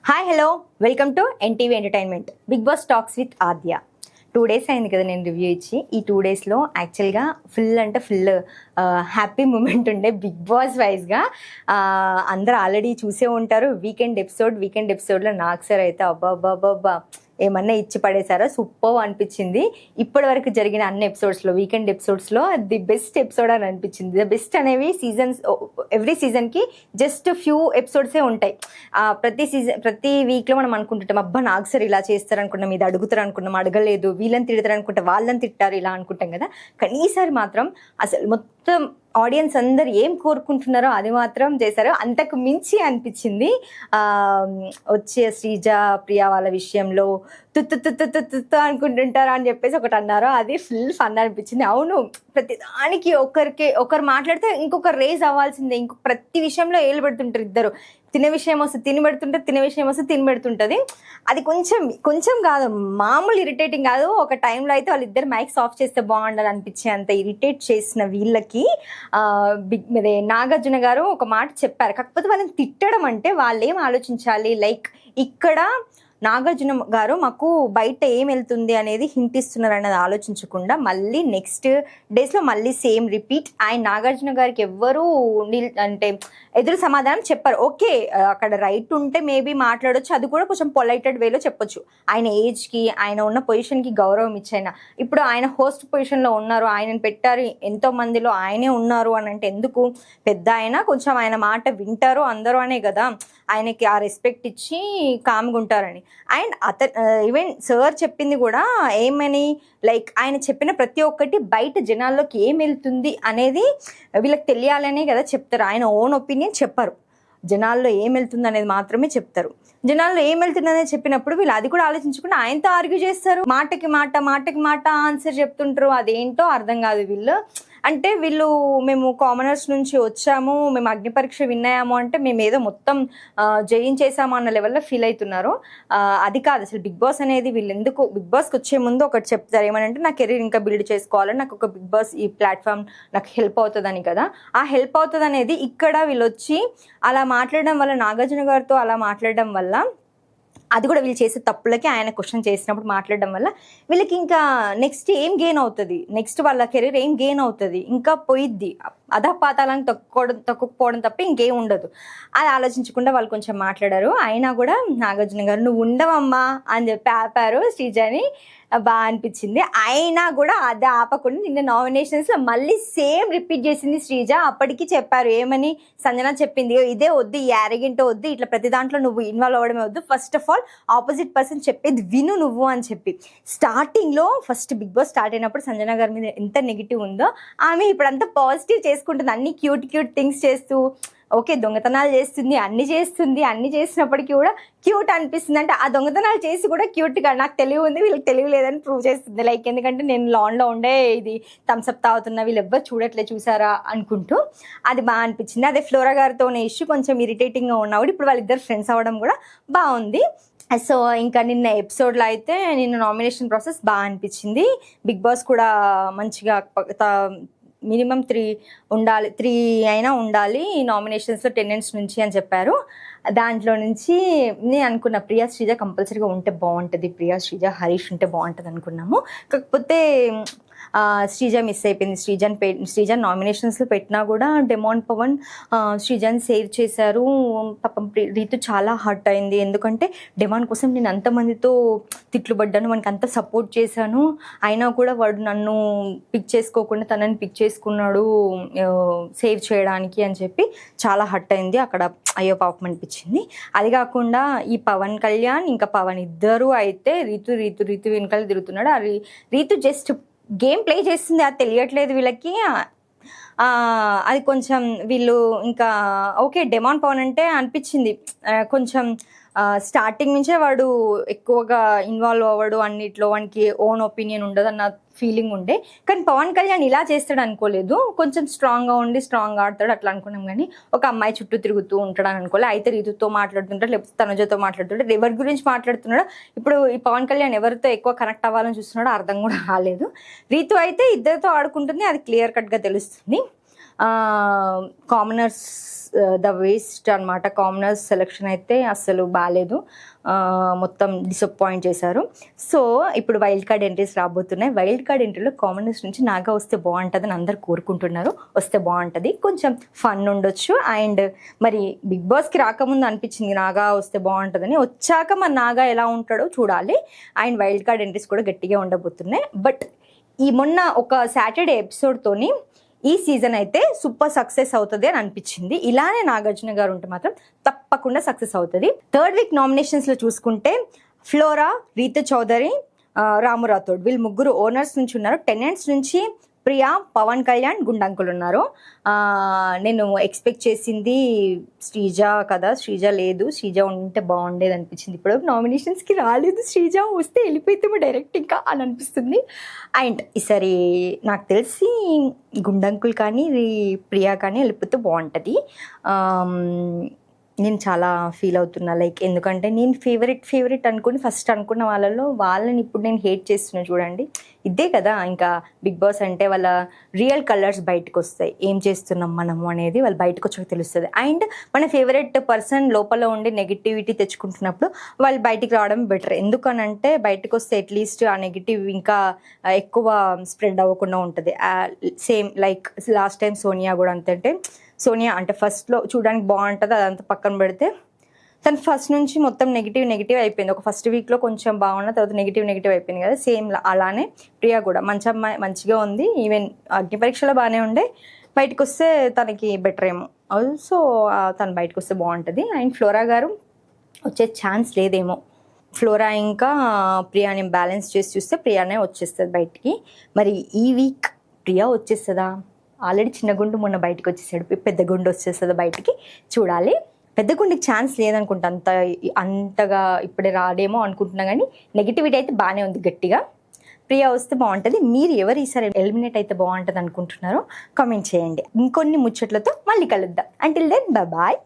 Hi hello welcome to NTV entertainment Bigg Boss talks with Aadya. 2 days అయింది కదా నేను review ఇచ్చి. ఈ 2 daysలో యాక్చువల్గా ఫుల్ హ్యాపీ మూమెంట్ ఉండే బిగ్ బాస్ వైజ్గా. అందరూ ఆల్రెడీ చూసే ఉంటారు. వీకెండ్ ఎపిసోడ్లో నాకు సార్ అయితే అబ్బా ఏమన్నా ఇచ్చి పడేశారో సూపర్ అనిపించింది. ఇప్పటి వరకు జరిగిన అన్ని ఎపిసోడ్స్లో వీకెండ్ ఎపిసోడ్స్లో ది బెస్ట్ ఎపిసోడ్ అని అనిపించింది. ద బెస్ట్ అనేవి ఎవ్రీ సీజన్కి జస్ట్ ఫ్యూ ఎపిసోడ్సే ఉంటాయి. ప్రతి వీక్లో మనం అనుకుంటుంటాం అబ్బా నాకు సార్ ఇలా చేస్తారు అనుకున్నాం, ఇది అడుగుతారు అనుకున్నాం, అడగలేదు, వీళ్ళని తిడతారు అనుకుంటా, వాళ్ళని తిట్టారు ఇలా అనుకుంటాం కదా. కానీ ఈసారి మాత్రం అసలు మొత్తం ఆడియన్స్ అందరు ఏం కోరుకుంటున్నారో అది మాత్రం చేశారు. అంతకు మించి అనిపించింది. వచ్చే శ్రీజ ప్రియా వాళ్ళ విషయంలో తుత్తు అనుకుంటుంటారా అని చెప్పేసి ఒకటి అన్నారు. అది ఫుల్ ఫన్ అనిపించింది. అవును, ప్రతిదానికి ఒకరు మాట్లాడితే ఇంకొకరు రేజ్ అవ్వాల్సిందే. ప్రతి విషయంలో ఏలు పెడుతుంటారు ఇద్దరు. తినే విషయం వస్తే తిని పెడుతుంటుంది. అది కొంచెం కాదు, మామూలు ఇరిటేటింగ్ కాదు. ఒక టైంలో అయితే వాళ్ళిద్దరు మైక్స్ ఆఫ్ చేస్తే బాగుండాలి అనిపించే అంత ఇరిటేట్ చేసిన వీళ్ళకి నాగార్జున గారు ఒక మాట చెప్పారు. కాకపోతే వాళ్ళని తిట్టడం అంటే వాళ్ళు ఏం ఆలోచించాలి, లైక్ ఇక్కడ నాగార్జున గారు మాకు బయట ఏం వెళ్తుంది అనేది హింట్ ఇస్తున్నారు అనేది ఆలోచించకుండా మళ్ళీ నెక్స్ట్ డేస్లో మళ్ళీ సేమ్ రిపీట్. ఆయన నాగార్జున గారికి ఎవ్వరూ అంటే ఎదురు సమాధానం చెప్పారు. ఓకే, అక్కడ రైట్ ఉంటే మేబీ మాట్లాడొచ్చు, అది కూడా కొంచెం పొలైటెడ్ వేలో చెప్పొచ్చు. ఆయన ఏజ్కి, ఆయన ఉన్న పొజిషన్కి గౌరవం ఇచ్చాయన. ఇప్పుడు ఆయన హోస్ట్ పొజిషన్లో ఉన్నారు, ఆయనను పెట్టారు, ఎంతో మందిలో ఆయనే ఉన్నారు అని అంటే ఎందుకు? పెద్ద ఆయన కొంచెం ఆయన మాట వింటారు అందరూ అనే కదా ఆయనకి ఆ రెస్పెక్ట్ ఇచ్చి కామ్గా ఉంటారని. అండ్ ఈవెన్ సార్ చెప్పింది కూడా ఏమని, లైక్ ఆయన చెప్పిన ప్రతి ఒక్కటి బయట జనాల్లోకి ఏం వెళ్తుంది అనేది వీళ్ళకి తెలియాలనే కదా చెప్తారు. ఆయన ఓన్ ఒపీనియన్ చెప్పరు, జనాల్లో ఏం వెళ్తుంది అనేది మాత్రమే చెప్తారు. జనాల్లో ఏం వెళ్తుంది అనేది చెప్పినప్పుడు వీళ్ళు అది కూడా ఆలోచించకుండా ఆయనతో ఆర్గ్యూ చేస్తారు. మాటకి మాట ఆన్సర్ చెప్తుంటారు. అదేంటో అర్థం కాదు. అంటే వీళ్ళు మేము కామనర్స్ నుంచి వచ్చాము, మేము అగ్ని పరీక్ష విన్నాము అంటే మేము ఏదో మొత్తం జయించేసాము అన్న లెవెల్లో ఫీల్ అవుతున్నారు. అది కాదు అసలు బిగ్ బాస్ అనేది. వీళ్ళు ఎందుకు బిగ్ బాస్కి వచ్చే ముందు ఒకటి చెప్తారు, ఏమనంటే నా కెరీర్ ఇంకా బిల్డ్ చేసుకోవాలని, నాకు ఒక బిగ్ బాస్ ఈ ప్లాట్ఫామ్ నాకు హెల్ప్ అవుతుందని కదా. ఆ హెల్ప్ అవుతుంది అనేది ఇక్కడ వీళ్ళు వచ్చి అలా మాట్లాడడం వల్ల, నాగార్జున గారితో అలా మాట్లాడడం వల్ల, అది కూడా వీళ్ళు చేసే తప్పులకి ఆయన క్వశ్చన్ చేసినప్పుడు మాట్లాడడం వల్ల వీళ్ళకి ఇంకా నెక్స్ట్ ఏం గెయిన్ అవుతుంది, నెక్స్ట్ వాళ్ళ కెరీర్ ఏం గెయిన్ అవుతుంది, ఇంకా పోయిద్ది అధపాతాలను తొక్కుపోవడం తప్ప ఇంకేం ఉండదు. అది ఆలోచించకుండా వాళ్ళు కొంచెం మాట్లాడారు. అయినా కూడా నాగార్జున గారు నువ్వు ఉండవమ్మా అని చెప్పి ఆపారు శ్రీజని. బాగా అనిపించింది. అయినా కూడా అది ఆపకుండా నిన్న నామినేషన్స్లో మళ్ళీ సేమ్ రిపీట్ చేసింది శ్రీజ. అప్పటికి చెప్పారు ఏమని, సంజన చెప్పింది ఇదే వద్దు, ఈ యారగెంటో వద్దు, ఇట్లా ప్రతి దాంట్లో నువ్వు ఇన్వాల్వ్ అవ్వడమే వద్దు, first of all opposite person చెప్పేది విను నువ్వు అని చెప్పి. స్టార్టింగ్లో ఫస్ట్ బిగ్ బాస్ స్టార్ట్ అయినప్పుడు సంజన గారి మీద ఎంత నెగిటివ్ ఉందో ఆమె ఇప్పుడంతా పాజిటివ్ చేసుకుంటుంది. అన్ని క్యూట్ థింగ్స్ చేస్తూ, ఓకే దొంగతనాలు చేస్తుంది, అన్ని చేసినప్పటికీ కూడా క్యూట్ అనిపిస్తుంది. అంటే ఆ దొంగతనాలు చేసి కూడా క్యూట్గా నాకు తెలివి ఉంది, వీళ్ళకి తెలివి లేదని ప్రూవ్ చేస్తుంది. లైక్ ఎందుకంటే నేను లాన్లో ఉండే ఇది థమ్స్అప్ తాగుతున్నా, వీళ్ళు ఎవ్వరు చూసారా అనుకుంటూ అది బాగా అనిపించింది. అదే ఫ్లోరా గారితోనే ఇష్యూ కొంచెం ఇరిటేటింగ్గా ఉన్నప్పుడు ఇప్పుడు వాళ్ళిద్దరు ఫ్రెండ్స్ అవ్వడం కూడా బాగుంది. సో ఇంకా నిన్న ఎపిసోడ్లో అయితే నిన్న నామినేషన్ ప్రాసెస్ బాగా అనిపించింది. బిగ్ బాస్ కూడా మంచిగా మినిమం 3 అయినా ఉండాలి నామినేషన్స్లో 10 నుంచి అని చెప్పారు. దాంట్లో నుంచి నేను అనుకున్న ప్రియా శ్రీజ కంపల్సరీగా ఉంటే బాగుంటుంది, ప్రియా శ్రీజ హరీష్ ఉంటే బాగుంటుంది అనుకున్నాము. కాకపోతే శ్రీజ మిస్ అయిపోయింది. శ్రీజన్ నామినేషన్స్లో పెట్టినా కూడా డెమాన్ పవన్ శ్రీజన్ సేవ్ చేశారు. పాపం రీతు చాలా హర్ట్ అయింది. ఎందుకంటే డెమాన్ కోసం నేను అంతమందితో తిట్లు పడ్డాను, మనకి అంత సపోర్ట్ చేశాను, అయినా కూడా వాడు నన్ను పిక్ చేసుకోకుండా తనని పిక్ చేసుకున్నాడు సేవ్ చేయడానికి అని చెప్పి చాలా హర్ట్ అయింది. అక్కడ అయ్యో పాపం అనిపించింది. అది కాకుండా ఈ పవన్ కళ్యాణ్ ఇంకా పవన్ ఇద్దరు అయితే రీతు వెనకాల తిరుగుతున్నాడు. రీతు జస్ట్ గేమ్ ప్లే చేస్తుంది, అది తెలియట్లేదు వీళ్ళకి. అది కొంచెం వీళ్ళు ఇంకా ఓకే డెమాన్ పవన్ అంటే అనిపించింది కొంచెం స్టార్టింగ్ నుంచే వాడు ఎక్కువగా ఇన్వాల్వ్ అవ్వడు అన్నిట్లో, వానికి ఓన్ ఒపీనియన్ ఉండదు అన్న ఫీలింగ్ ఉండే. కానీ పవన్ కళ్యాణ్ ఇలా చేస్తాడు అనుకోలేదు. కొంచెం స్ట్రాంగ్గా ఉండి స్ట్రాంగ్గా ఆడతాడు అట్లా అనుకున్నాం. కానీ ఒక అమ్మాయి చుట్టూ తిరుగుతూ ఉంటాడు అని అనుకోలేదు. అయితే రీతుతో మాట్లాడుతుంటాడు, లేకపోతే తనుజతో మాట్లాడుతుంటాడు, ఎవరి గురించి మాట్లాడుతున్నాడు. ఇప్పుడు ఈ పవన్ కళ్యాణ్ ఎవరితో ఎక్కువ కనెక్ట్ అవ్వాలని చూస్తున్నాడో అర్థం కూడా కాలేదు. రీతు అయితే ఇద్దరితో ఆడుకుంటుంది, అది క్లియర్ కట్గా తెలుస్తుంది. కామనర్స్ ద వేస్ట్ అనమాట. కామనర్స్ సెలెక్షన్ అయితే అస్సలు బాగాలేదు, మొత్తం డిసప్పాయింట్ చేశారు. సో ఇప్పుడు వైల్డ్ కార్డ్ ఎంట్రీస్ రాబోతున్నాయి. వైల్డ్ కార్డ్ ఎంట్రీలో కామనర్స్ నుంచి నాగా వస్తే బాగుంటుందని అందరు కోరుకుంటున్నారు. వస్తే బాగుంటుంది, కొంచెం ఫన్ ఉండొచ్చు. అండ్ మరి బిగ్ బాస్కి రాకముందు అనిపించింది నాగా వస్తే బాగుంటుందని, వచ్చాక మరి నాగా ఎలా ఉంటాడో చూడాలి. అండ్ వైల్డ్ కార్డ్ ఎంట్రీస్ కూడా గట్టిగా ఉండబోతున్నాయి. బట్ ఈ మొన్న ఒక సాటర్డే ఎపిసోడ్తోని ఈ సీజన్ అయితే సూపర్ సక్సెస్ అవుతుంది అని అనిపించింది. ఇలానే నాగార్జున గారు ఉంటే మాత్రం తప్పకుండా సక్సెస్ అవుతుంది. థర్డ్ వీక్ నామినేషన్స్లో చూసుకుంటే ఫ్లోరా, రీతు చౌదరి, రాము రాథోడ్ వీళ్ళు ముగ్గురు ఓనర్స్ నుంచి ఉన్నారు. టెనెంట్స్ నుంచి ప్రియా, పవన్ కళ్యాణ్, గుండంకులు ఉన్నారు. నేను ఎక్స్పెక్ట్ చేసింది శ్రీజ కదా, శ్రీజ లేదు. శ్రీజ ఉంటే బాగుండేది అనిపించింది. ఇప్పుడు నామినేషన్స్కి రాలేదు, శ్రీజ వస్తే వెళ్ళిపోతాము డైరెక్ట్ ఇంకా అని అనిపిస్తుంది. అండ్ ఈసారి నాకు తెలిసి గుండంకులు కానీ ప్రియా కానీ వెళ్ళిపోతే బాగుంటుంది. నేను చాలా ఫీల్ అవుతున్నా, లైక్ ఎందుకంటే నేను ఫేవరెట్ అనుకుని ఫస్ట్ అనుకున్న వాళ్ళని ఇప్పుడు నేను హేట్ చేస్తున్నా. చూడండి, ఇదే కదా ఇంకా బిగ్ బాస్ అంటే, వాళ్ళ రియల్ కలర్స్ బయటకు వస్తాయి. ఏం చేస్తున్నాం మనము అనేది వాళ్ళు బయటకు వచ్చాక తెలుస్తుంది. అండ్ మన ఫేవరెట్ పర్సన్ లోపల ఉండి నెగిటివిటీ తెచ్చుకుంటున్నప్పుడు వాళ్ళు బయటికి రావడం బెటర్. ఎందుకనంటే బయటకు వస్తే అట్లీస్ట్ ఆ నెగిటివ్ ఇంకా ఎక్కువ స్ప్రెడ్ అవ్వకుండా ఉంటుంది. Same like last time Sonia కూడా అంతే. సోనియా అంటే ఫస్ట్లో చూడడానికి బాగుంటుంది, అదంతా పక్కన పెడితే తను ఫస్ట్ నుంచి మొత్తం నెగిటివ్ అయిపోయింది. ఒక ఫస్ట్ వీక్లో కొంచెం బాగున్న తర్వాత నెగిటివ్ అయిపోయింది కదా. సేమ్ అలానే ప్రియా కూడా మంచి అమ్మాయి, మంచిగా ఉంది. ఈవెన్ అగ్ని పరీక్షలో బాగానే ఉండే, బయటకు వస్తే తనకి బెటర్ ఏమో. ఆల్సో తను బయటకు వస్తే బాగుంటుంది. అండ్ ఫ్లోరా గారు వచ్చే ఛాన్స్ లేదేమో. ఫ్లోరా ఇంకా ప్రియాని బ్యాలెన్స్ చేసి చూస్తే ప్రియానే వచ్చేస్తుంది బయటికి. మరి ఈ వీక్ ప్రియా వచ్చేస్తుందా? ఆల్రెడీ చిన్న గుండు మొన్న బయటకు వచ్చేసాడు, పెద్ద గుండు వచ్చేస్తుందా బయటికి? చూడాలి. పెద్ద గుండెకి ఛాన్స్ లేదనుకుంటా, అంతగా ఇప్పుడే రాడేమో అనుకుంటున్నా. కానీ నెగిటివిటీ అయితే బాగానే ఉంది గట్టిగా. ప్రియా వస్తే బాగుంటుంది. మీరు ఎవరు ఈసారి ఎలిమినేట్ అయితే బాగుంటుంది అనుకుంటున్నారో కామెంట్ చేయండి. ఇంకొన్ని ముచ్చట్లతో మళ్ళీ కలుద్దాం. Until then bye.